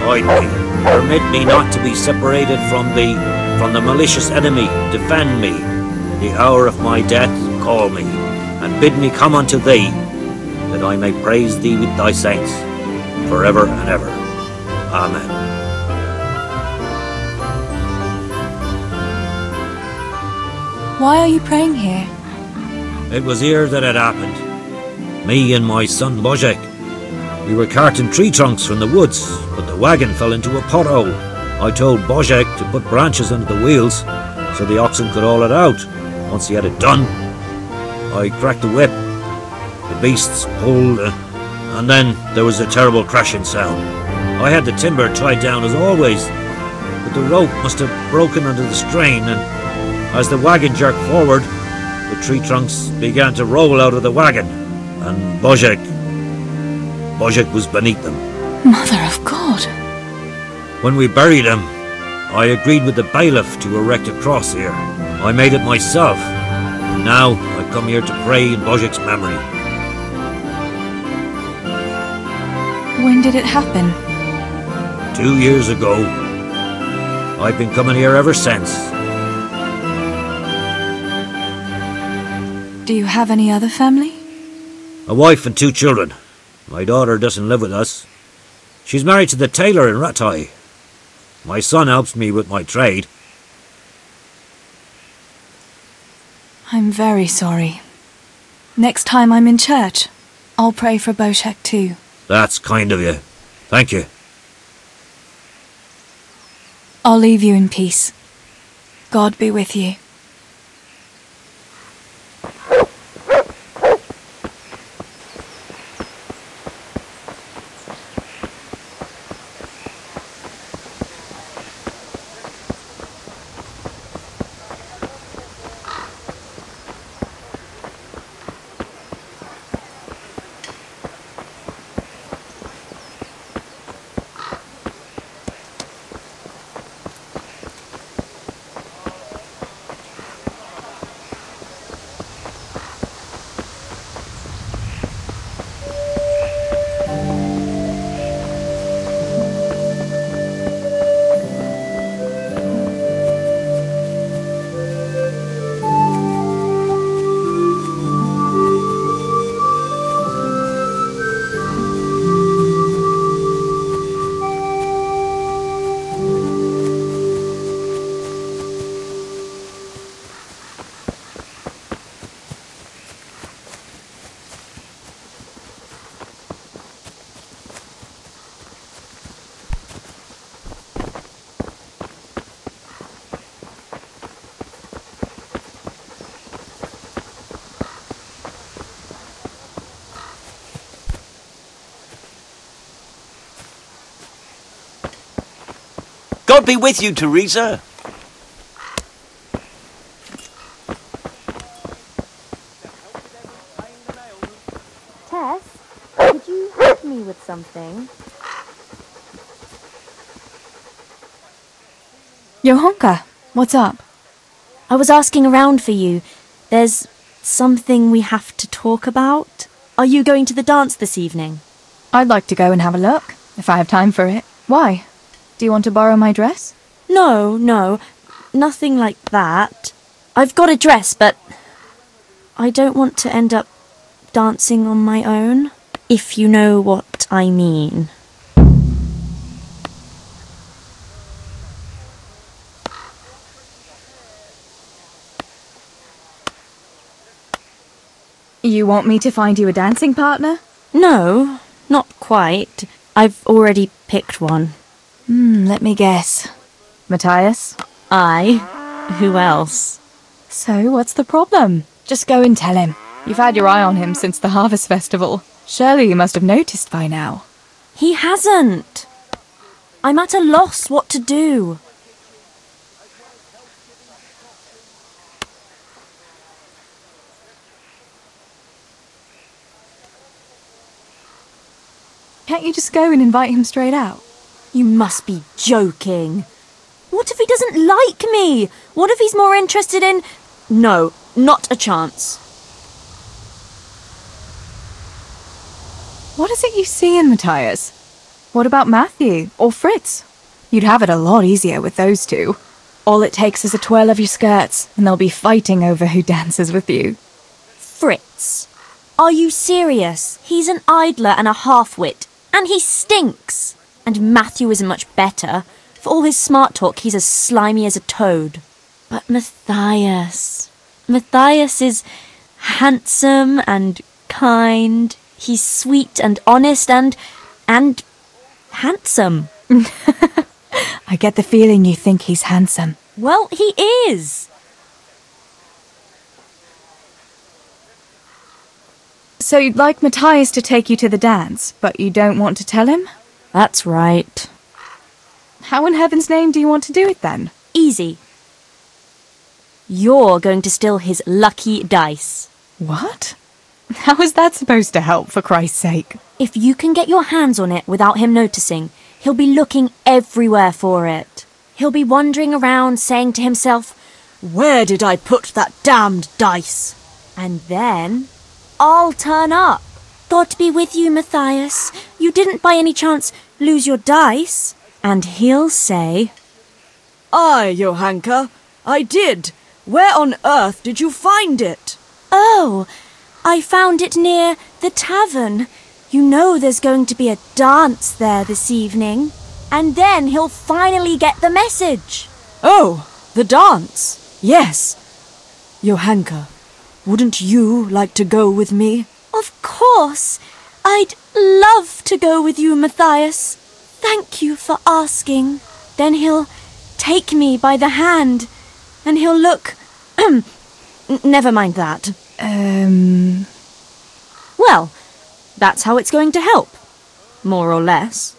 Guide me. Permit me not to be separated from the malicious enemy. Defend me. In the hour of my death, call me, and bid me come unto thee, that I may praise thee with thy saints, forever and ever. Amen. Why are you praying here? It was here that it happened. Me and my son Božek. We were carting tree trunks from the woods, but the wagon fell into a pothole. I told Božek to put branches under the wheels so the oxen could haul it out. Once he had it done, I cracked the whip. The beasts pulled, and then there was a terrible crashing sound. I had the timber tied down as always, but the rope must have broken under the strain, and as the wagon jerked forward, the tree trunks began to roll out of the wagon, and Božek was beneath them. Mother of God! When we buried him, I agreed with the bailiff to erect a cross here. I made it myself, and now I come here to pray in Božek's memory. When did it happen? 2 years ago. I've been coming here ever since. Do you have any other family? A wife and 2 children. My daughter doesn't live with us. She's married to the tailor in Ratai. My son helps me with my trade. I'm very sorry. Next time I'm in church, I'll pray for Božek too. That's kind of you. Thank you. I'll leave you in peace. God be with you. God be with you, Teresa. Tess, could you help me with something? Johanka, what's up? I was asking around for you. There's something we have to talk about. Are you going to the dance this evening? I'd like to go and have a look, if I have time for it. Why? Do you want to borrow my dress? No, nothing like that. I've got a dress, but I don't want to end up dancing on my own, if you know what I mean. You want me to find you a dancing partner? No, not quite. I've already picked one. Let me guess. Matthias? I? Who else? So, what's the problem? Just go and tell him. You've had your eye on him since the Harvest Festival. Surely you must have noticed by now. He hasn't. I'm at a loss what to do. Can't you just go and invite him straight out? You must be joking. What if he doesn't like me? What if he's more interested in... No, not a chance. What is it you see in Matthias? What about Matthew or Fritz? You'd have it a lot easier with those two. All it takes is a twirl of your skirts, and they'll be fighting over who dances with you. Fritz? Are you serious? He's an idler and a half-wit, and he stinks. And Matthew isn't much better. For all his smart talk, he's as slimy as a toad. But Matthias is handsome and kind. He's sweet and honest and handsome. I get the feeling you think he's handsome. Well, he is. So you'd like Matthias to take you to the dance, but you don't want to tell him? That's right. How in heaven's name do you want to do it then? Easy. You're going to steal his lucky dice. What? How is that supposed to help, for Christ's sake? If you can get your hands on it without him noticing, he'll be looking everywhere for it. He'll be wandering around saying to himself, "Where did I put that damned dice?" And then I'll turn up. God be with you, Matthias. You didn't by any chance lose your dice? And he'll say, "Aye, Johanka, I did. Where on earth did you find it?" "Oh, I found it near the tavern. You know there's going to be a dance there this evening." And then he'll finally get the message. "Oh, the dance. Yes. Johanka, wouldn't you like to go with me?" Of course. I'd love to go with you, Matthias. Thank you for asking. Then he'll take me by the hand, and he'll look... Never mind that. Well, that's how it's going to help. More or less.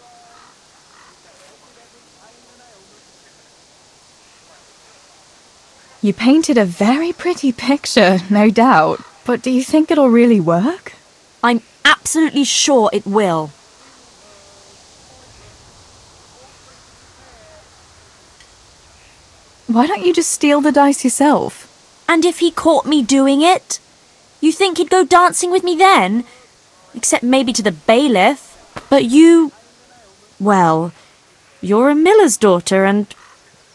You painted a very pretty picture, no doubt. But do you think it'll really work? I'm absolutely sure it will. Why don't you just steal the dice yourself? And if he caught me doing it? You think he'd go dancing with me then? Except maybe to the bailiff. But you... Well, you're a miller's daughter and...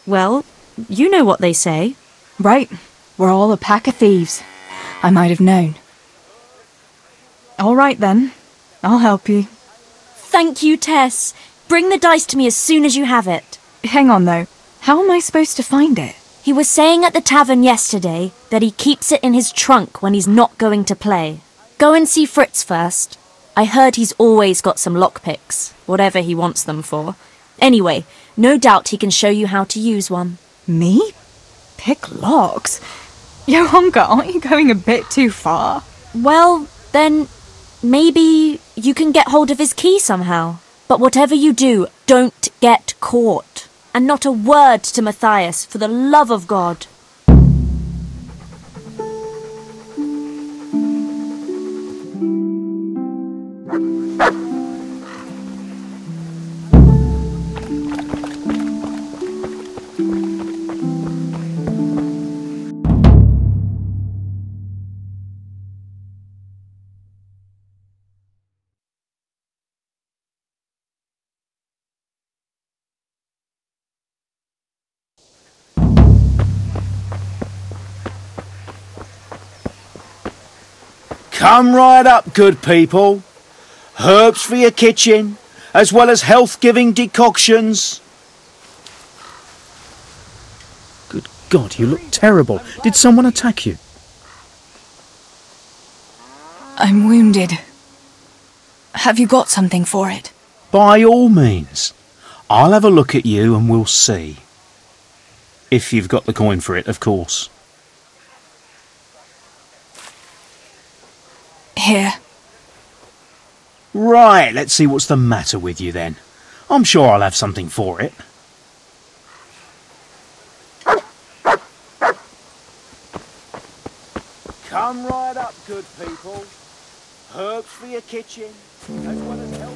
Well, you know what they say. Right. We're all a pack of thieves. I might have known. All right then. I'll help you. Thank you, Tess. Bring the dice to me as soon as you have it. Hang on though. How am I supposed to find it? He was saying at the tavern yesterday that he keeps it in his trunk when he's not going to play. Go and see Fritz first. I heard he's always got some lockpicks, whatever he wants them for. Anyway, no doubt he can show you how to use one. Me? Pick locks? Johanka, aren't you going a bit too far? Well, then maybe you can get hold of his key somehow. But whatever you do, don't get caught. And not a word to Matthias, for the love of God. Come right up, good people. Herbs for your kitchen, as well as health-giving decoctions. Good God, you look terrible. Did someone attack you? I'm wounded. Have you got something for it? By all means. I'll have a look at you and we'll see. If you've got the coin for it, of course. Here. Right, let's see what's the matter with you then. I'm sure I'll have something for it. Come right up, good people. Herbs for your kitchen, as well as health.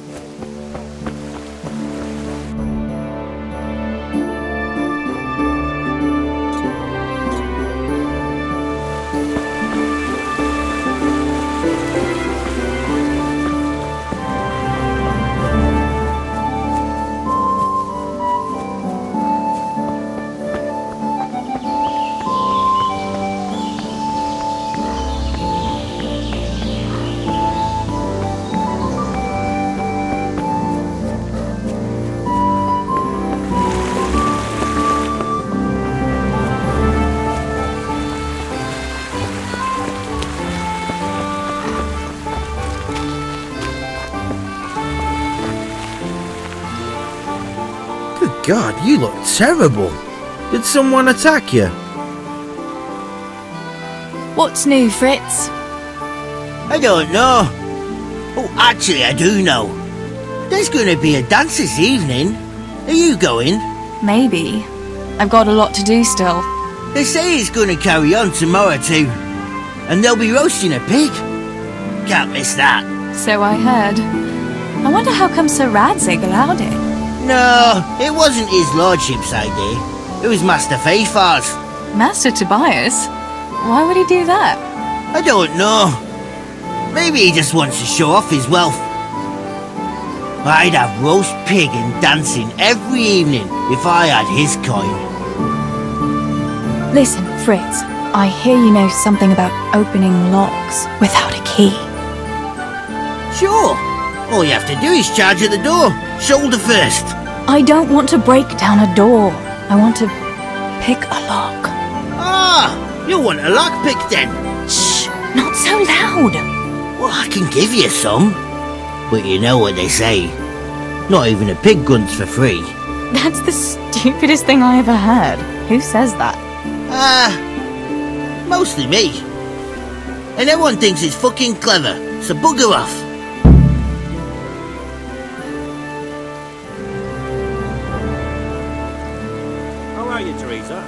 God, you look terrible. Did someone attack you? What's new, Fritz? I don't know. Oh, actually, I do know. There's going to be a dance this evening. Are you going? Maybe. I've got a lot to do still. They say it's going to carry on tomorrow too. And they'll be roasting a pig. Can't miss that. So I heard. I wonder how come Sir Radzig allowed it. No, it wasn't his lordship's idea. It was Master Fayfar's. Master Tobias? Why would he do that? I don't know. Maybe he just wants to show off his wealth. I'd have roast pig and dancing every evening if I had his coin. Listen, Fritz. I hear you know something about opening locks without a key. Sure. All you have to do is charge at the door, shoulder first. I don't want to break down a door. I want to pick a lock. Ah, you'll want a lockpick then. Shh, not so loud. Well, I can give you some. But you know what they say. Not even a pig grunts for free. That's the stupidest thing I ever heard. Who says that? Mostly me. And everyone thinks it's fucking clever, so bugger off. How are you, Teresa?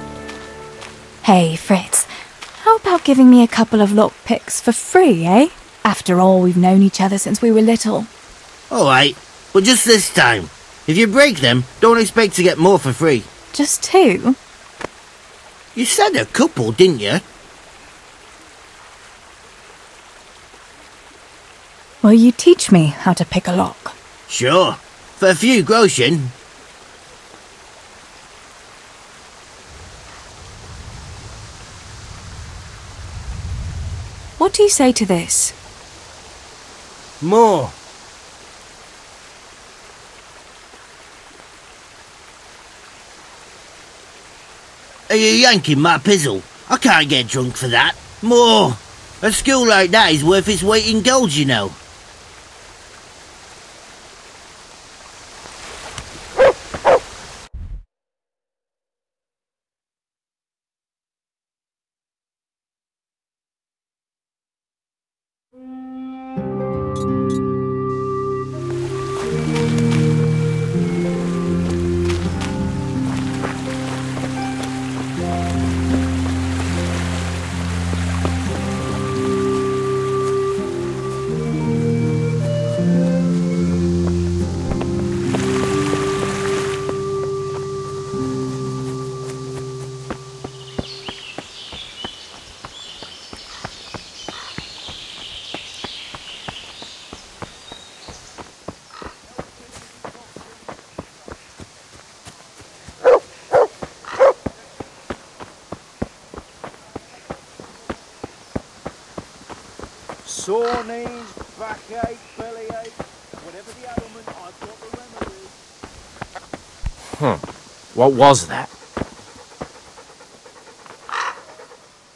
Hey, Fritz. How about giving me a couple of lockpicks for free, eh? After all, we've known each other since we were little. Alright, but just this time. If you break them, don't expect to get more for free. Just two? You said a couple, didn't you? Will you teach me how to pick a lock? Sure. For a few groschen. What do you say to this? More. Are you yanking my pizzle? I can't get drunk for that. More. A school like that is worth its weight in gold, you know. Sore knees, backache, bellyache, whatever the ailment, I've got the remedy. What was that?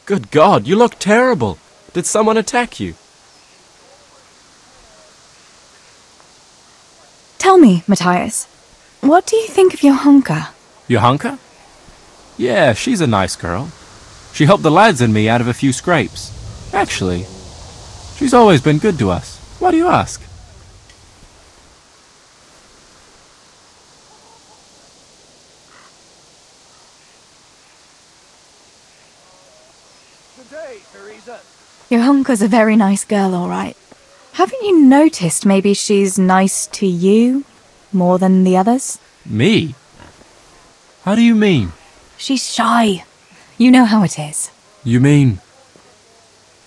Good God, you look terrible. Did someone attack you? Tell me, Matthias, what do you think of Johanka? Johanka? Yeah, she's a nice girl. She helped the lads and me out of a few scrapes. Actually, she's always been good to us. Why do you ask? Good day, Teresa. Johanka's a very nice girl, all right. Haven't you noticed maybe she's nice to you more than the others? Me? How do you mean? She's shy. You know how it is. You mean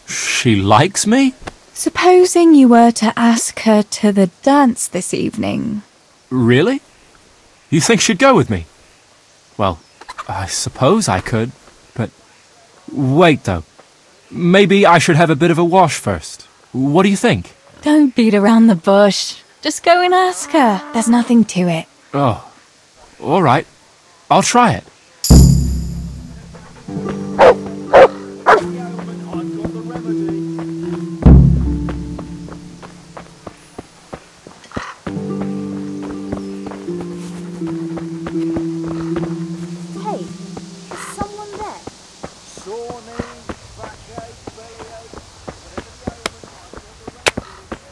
she likes me? Supposing you were to ask her to the dance this evening. Really? You think she'd go with me? Well, I suppose I could, but... Wait, though. Maybe I should have a bit of a wash first. What do you think? Don't beat around the bush. Just go and ask her. There's nothing to it. Oh, all right. I'll try it.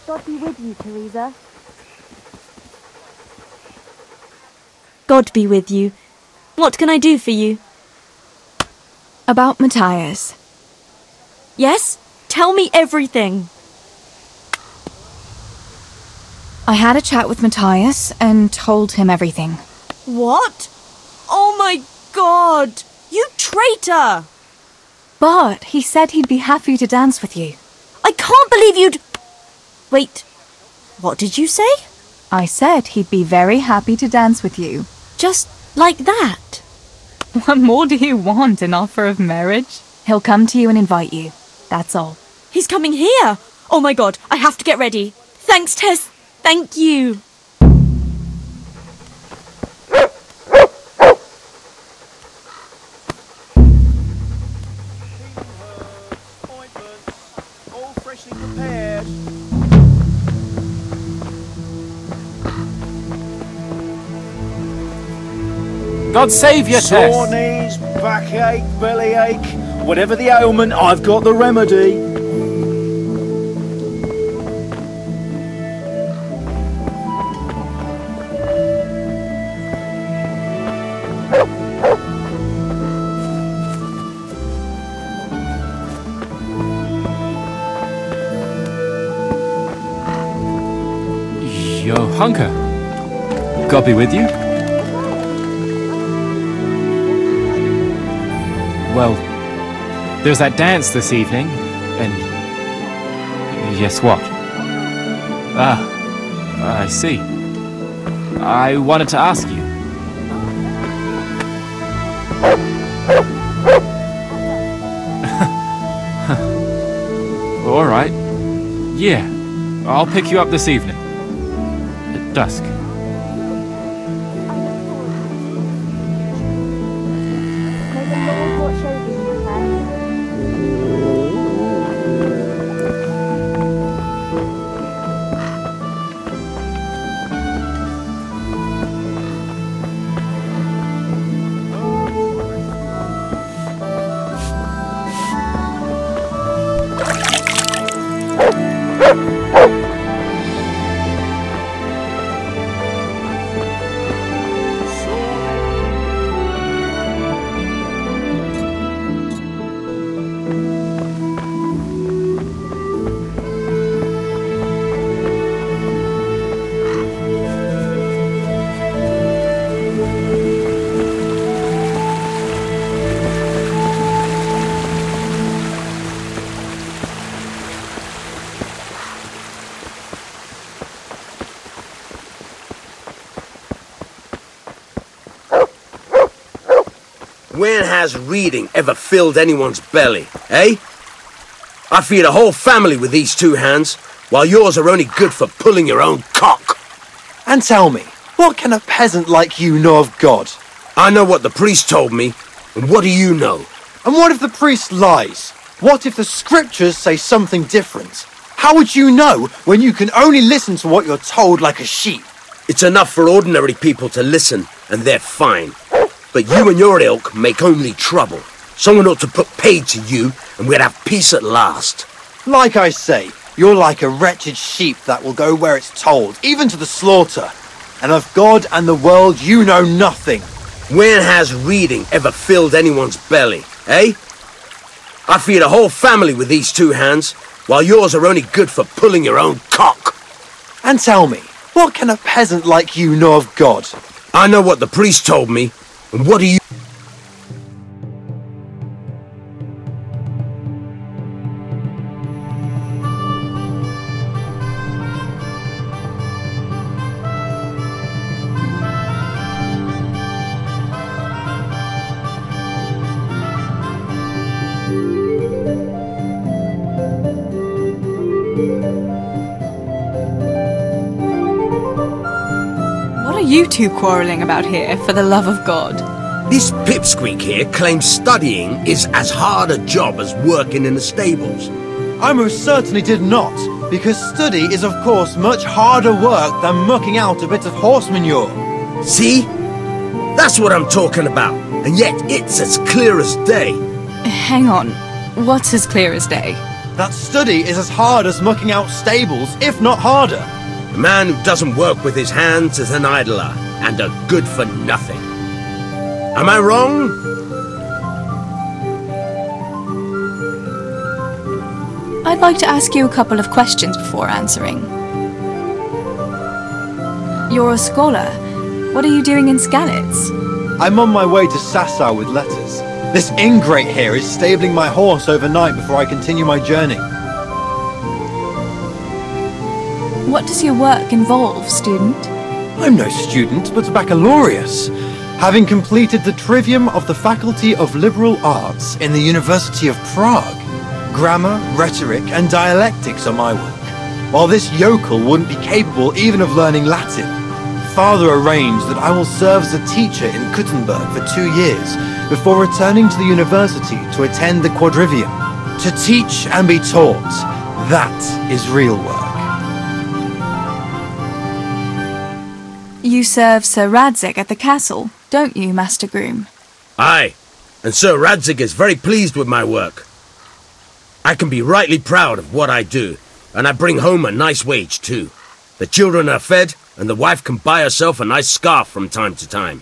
God be with you, Teresa. God be with you. What can I do for you? About Matthias. Yes? Tell me everything. I had a chat with Matthias and told him everything. What? Oh my God! You traitor! But he said he'd be happy to dance with you. I can't believe you'd... Wait, what did you say? I said he'd be very happy to dance with you. Just like that? What more do you want, an offer of marriage? He'll come to you and invite you. That's all. He's coming here! Oh my God, I have to get ready. Thanks, Tess. Thank you. All freshly prepared. God save you, Tess. Sore knees, backache, bellyache, whatever the ailment, I've got the remedy. Johanka, God be with you. Well, there's that dance this evening, and... Yes, what? Ah, I see. I wanted to ask you. All right. Yeah, I'll pick you up this evening. At dusk. When has reading ever filled anyone's belly, eh? I feed a whole family with these two hands, while yours are only good for pulling your own cock. And tell me, what can a peasant like you know of God? I know what the priest told me, and what do you know? And what if the priest lies? What if the scriptures say something different? How would you know when you can only listen to what you're told like a sheep? It's enough for ordinary people to listen, and they're fine. But you and your ilk make only trouble. Someone ought to put paid to you, and we'd have peace at last. Like I say, you're like a wretched sheep that will go where it's told, even to the slaughter. And of God and the world you know nothing. When has reading ever filled anyone's belly, eh? I feed a whole family with these two hands, while yours are only good for pulling your own cock. And tell me, what can a peasant like you know of God? I know what the priest told me, and what do you... What are you two quarrelling about here, for the love of God? This pipsqueak here claims studying is as hard a job as working in the stables. I most certainly did not, because study is of course much harder work than mucking out a bit of horse manure. See? That's what I'm talking about, and yet it's as clear as day. Hang on, what's as clear as day? That study is as hard as mucking out stables, if not harder. A man who doesn't work with his hands is an idler, and a good for nothing. Am I wrong? I'd like to ask you a couple of questions before answering. You're a scholar. What are you doing in Skalitz? I'm on my way to Sassau with letters. This ingrate here is stabling my horse overnight before I continue my journey. What does your work involve, student? I'm no student, but a baccalaureus, having completed the trivium of the Faculty of Liberal Arts in the University of Prague. Grammar, rhetoric, and dialectics are my work, while this yokel wouldn't be capable even of learning Latin. Father arranged that I will serve as a teacher in Kuttenberg for 2 years before returning to the university to attend the quadrivium. To teach and be taught, that is real work. You serve Sir Radzig at the castle, don't you, Master Groom? Aye, and Sir Radzig is very pleased with my work. I can be rightly proud of what I do, and I bring home a nice wage too. The children are fed, and the wife can buy herself a nice scarf from time to time.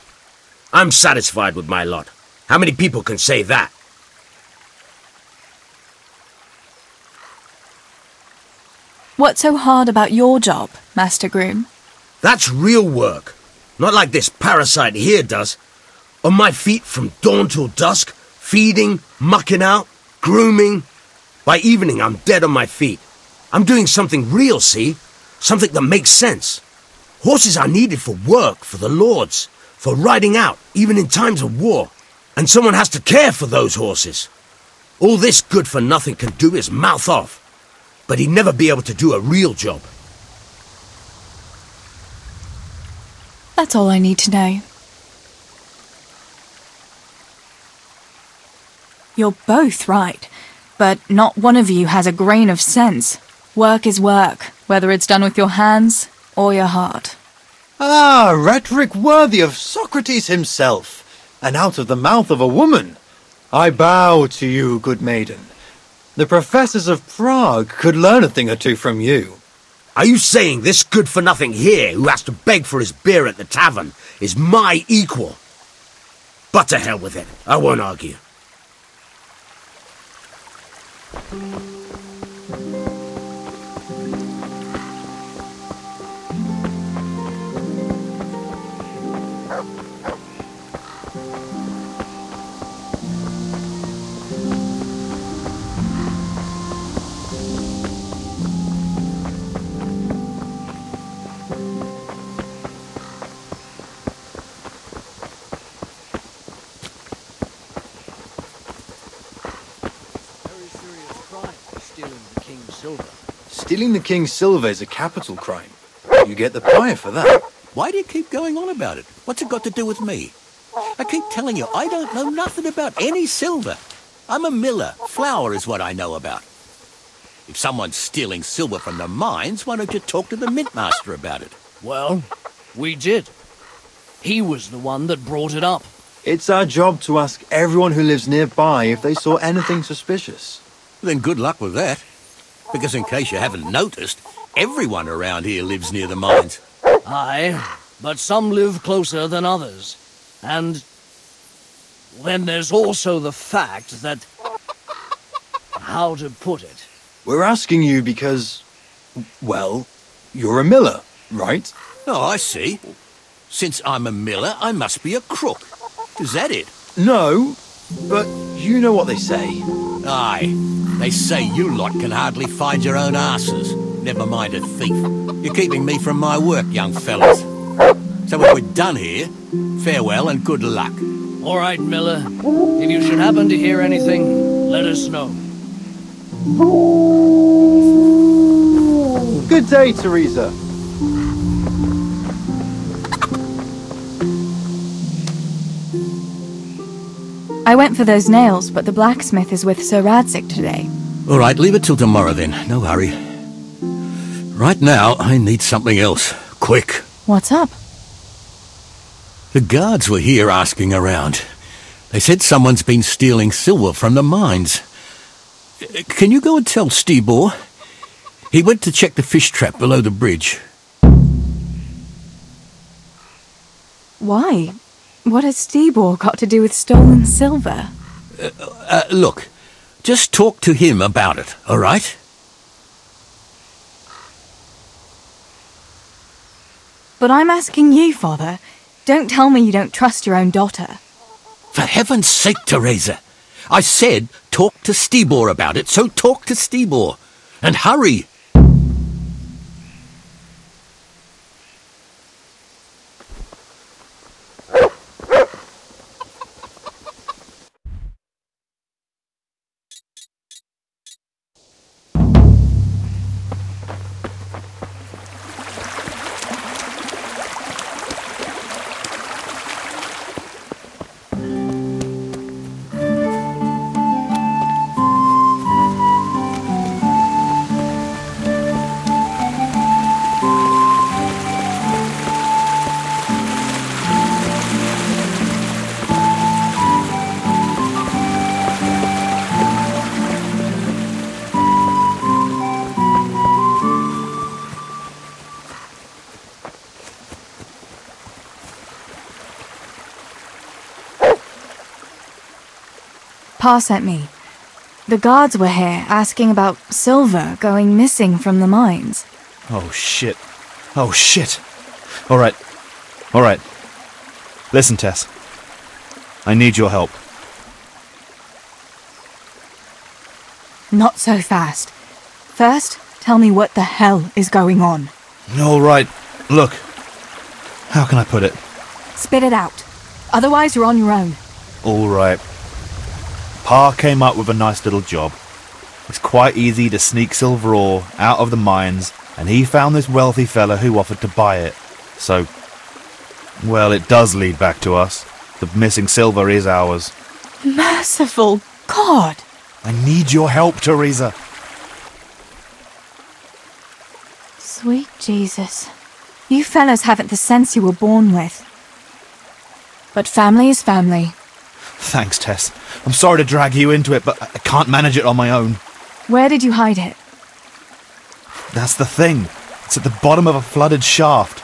I'm satisfied with my lot. How many people can say that? What's so hard about your job, Master Groom? That's real work. Not like this parasite here does. On my feet from dawn till dusk, feeding, mucking out, grooming. By evening, I'm dead on my feet. I'm doing something real, see? Something that makes sense. Horses are needed for work, for the lords, for riding out, even in times of war. And someone has to care for those horses. All this good-for-nothing can do is mouth off. But he'd never be able to do a real job. That's all I need to know. You're both right, but not one of you has a grain of sense. Work is work, whether it's done with your hands or your heart. Ah, rhetoric worthy of Socrates himself, and out of the mouth of a woman. I bow to you, good maiden. The professors of Prague could learn a thing or two from you. Are you saying this good-for-nothing here, who has to beg for his beer at the tavern, is my equal? But to hell with it, I won't argue. Stealing the king's silver is a capital crime. You get the pyre for that. Why do you keep going on about it? What's it got to do with me? I keep telling you, I don't know nothing about any silver. I'm a miller. Flour is what I know about. If someone's stealing silver from the mines, why don't you talk to the mintmaster about it? Well, we did. He was the one that brought it up. It's our job to ask everyone who lives nearby if they saw anything suspicious. Then good luck with that. Because in case you haven't noticed, everyone around here lives near the mines. Aye, but some live closer than others. And then there's also the fact that... how to put it? We're asking you because, well, you're a miller, right? Oh, I see. Since I'm a miller, I must be a crook. Is that it? No, but you know what they say. Aye, they say you lot can hardly find your own asses. Never mind a thief. You're keeping me from my work, young fellas. So if we're done here, farewell and good luck. All right, Miller. If you should happen to hear anything, let us know. Good day, Teresa. I went for those nails, but the blacksmith is with Sir Radzig today. All right, leave it till tomorrow then. No hurry. Right now, I need something else. Quick. What's up? The guards were here asking around. They said someone's been stealing silver from the mines. Can you go and tell Stibor? He went to check the fish trap below the bridge. Why? What has Stibor got to do with stolen silver? Look, just talk to him about it, all right? But I'm asking you, Father. Don't tell me you don't trust your own daughter. For heaven's sake, Teresa. I said talk to Stibor about it, so talk to Stibor. And hurry. Pa sent me. The guards were here asking about silver going missing from the mines. Oh, shit. Oh, shit. All right. Listen, Tess. I need your help. Not so fast. First, tell me what the hell is going on. All right. Look. How can I put it? Spit it out. Otherwise, you're on your own. All right. Pa came up with a nice little job. It's quite easy to sneak silver ore out of the mines, and he found this wealthy fella who offered to buy it. So, well, it does lead back to us. The missing silver is ours. Merciful God! I need your help, Teresa. Sweet Jesus. You fellas haven't the sense you were born with. But family is family. Thanks, Tess. I'm sorry to drag you into it, but I can't manage it on my own. Where did you hide it? That's the thing. It's at the bottom of a flooded shaft.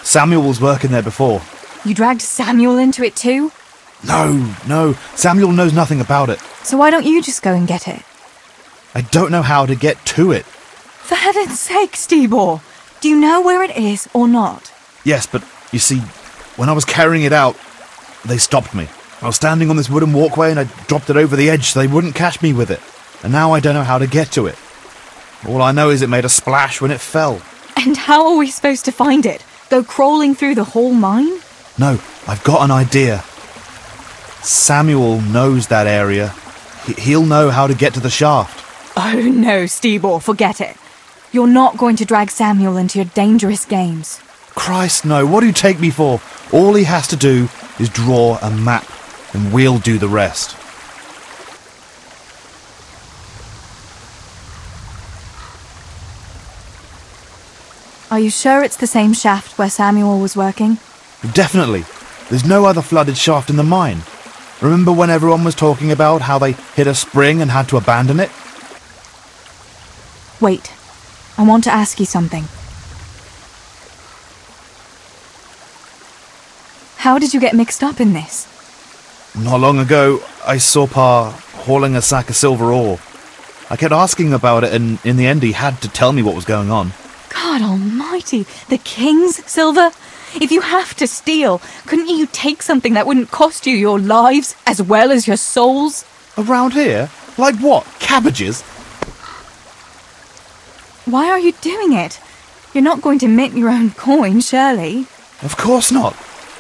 Samuel was working there before. You dragged Samuel into it too? No. Samuel knows nothing about it. So why don't you just go and get it? I don't know how to get to it. For heaven's sake, Stibor! Do you know where it is or not? Yes, but you see, when I was carrying it out, they stopped me. I was standing on this wooden walkway and I dropped it over the edge so they wouldn't catch me with it. And now I don't know how to get to it. All I know is it made a splash when it fell. And how are we supposed to find it? Go crawling through the whole mine? No, I've got an idea. Samuel knows that area. He'll know how to get to the shaft. Oh no, Stibor, forget it. You're not going to drag Samuel into your dangerous games. Christ, no. What do you take me for? All he has to do is draw a map, and we'll do the rest. Are you sure it's the same shaft where Samuel was working? Definitely. There's no other flooded shaft in the mine. Remember when everyone was talking about how they hit a spring and had to abandon it? Wait. I want to ask you something. How did you get mixed up in this? Not long ago, I saw Pa hauling a sack of silver ore. I kept asking about it, and in the end he had to tell me what was going on. God almighty, the king's silver? If you have to steal, couldn't you take something that wouldn't cost you your lives as well as your souls? Around here? Like what? Cabbages? Why are you doing it? You're not going to mint your own coin, surely? Of course not.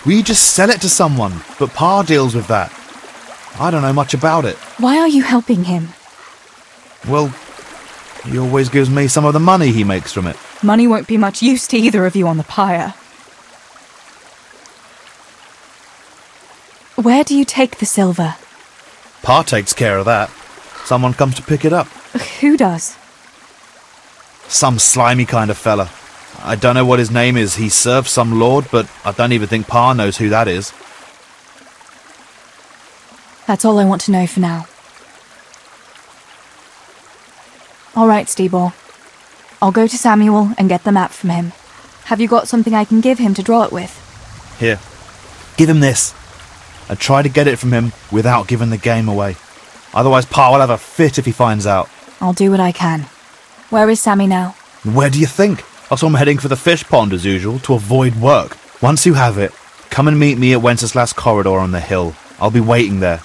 We just sell it to someone, but Pa deals with that. I don't know much about it. Why are you helping him? Well, he always gives me some of the money he makes from it. Money won't be much use to either of you on the pyre. Where do you take the silver? Pa takes care of that. Someone comes to pick it up. Who does? Some slimy kind of fella. I don't know what his name is. He serves some lord, but I don't even think Pa knows who that is. That's all I want to know for now. All right, Steeball. I'll go to Samuel and get the map from him. Have you got something I can give him to draw it with? Here, give him this. And try to get it from him without giving the game away. Otherwise Pa will have a fit if he finds out. I'll do what I can. Where is Sammy now? Where do you think? I saw him heading for the fish pond as usual to avoid work. Once you have it, come and meet me at Wenceslas Corridor on the hill. I'll be waiting there.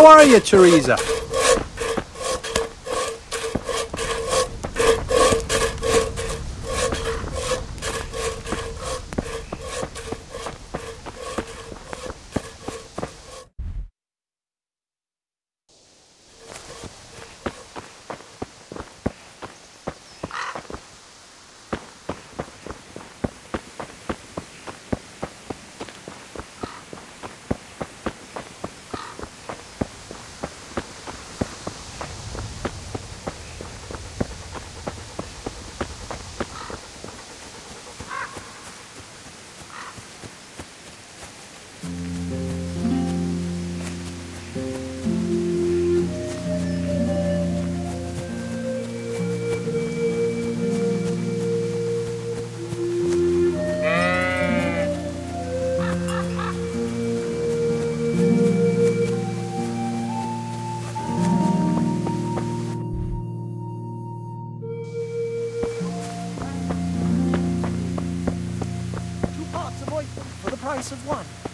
How are you, Teresa? For the price of one.